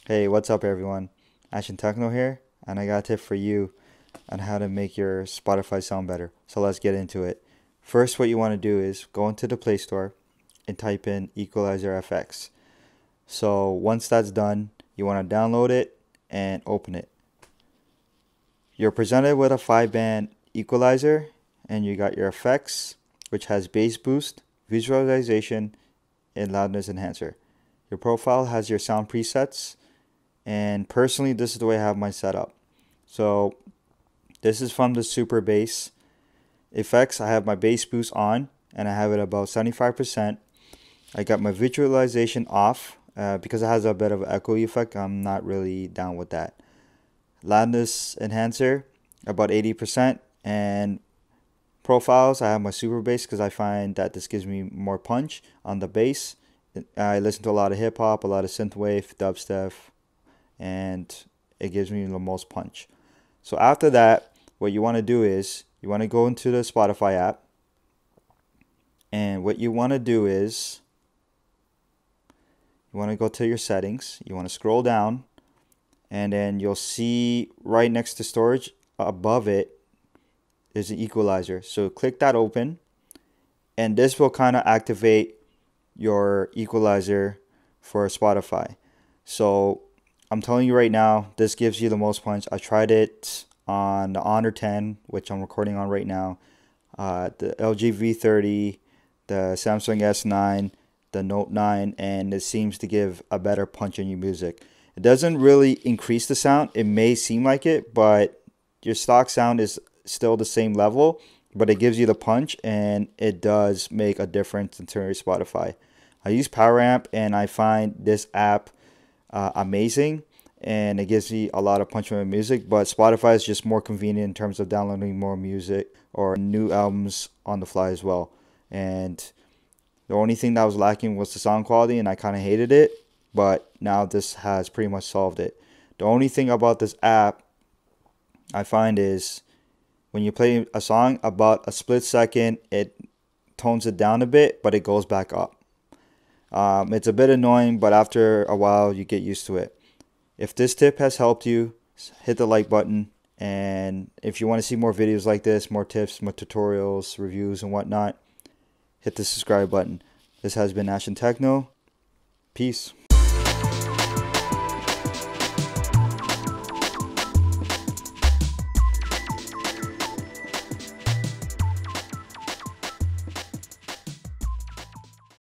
Hey, what's up everyone? Ashton Tekno here, and I got a tip for you on how to make your Spotify sound better. So let's get into it. First, what you want to do is go into the Play Store and type in Equalizer FX. So once that's done, you want to download it and open it. You're presented with a 5-band equalizer, and you got your effects, which has bass boost, visualization, and loudness enhancer. Your profile has your sound presets, and personally this is the way I have mine set up. So this is from the super bass effects. I have my bass boost on and I have it about 75%. I got my visualization off because it has a bit of an echo effect. I'm not really down with that. Loudness enhancer about 80%, and profiles I have my super bass because I find that this gives me more punch on the bass. I listen to a lot of hip hop, a lot of synthwave, dubstep, and it gives me the most punch. So after that, what you want to do is you want to go into the Spotify app, and what you want to do is you want to go to your settings, you want to scroll down, and then you'll see right next to storage above it is an equalizer. So click that open, and this will kind of activate your equalizer for Spotify. So I'm telling you right now, this gives you the most punch. I tried it on the Honor 10, which I'm recording on right now, the LG V30, the Samsung S9, the Note 9, and it seems to give a better punch in your music. It doesn't really increase the sound. It may seem like it, but your stock sound is still the same level, but it gives you the punch, and it does make a difference in terms of Spotify. I use Power Amp, and I find this app amazing, and it gives me a lot of punch in my music. But Spotify is just more convenient in terms of downloading more music or new albums on the fly as well. And the only thing that was lacking was the sound quality, and I kind of hated it, but now this has pretty much solved it. The only thing about this app I find is when you play a song, about a split second it tones it down a bit, but it goes back up. It's a bit annoying, but after a while you get used to it. If this tip has helped you, hit the like button. And if you want to see more videos like this, more tips, more tutorials, reviews, and whatnot, hit the subscribe button. This has been Ashton Techno. Peace.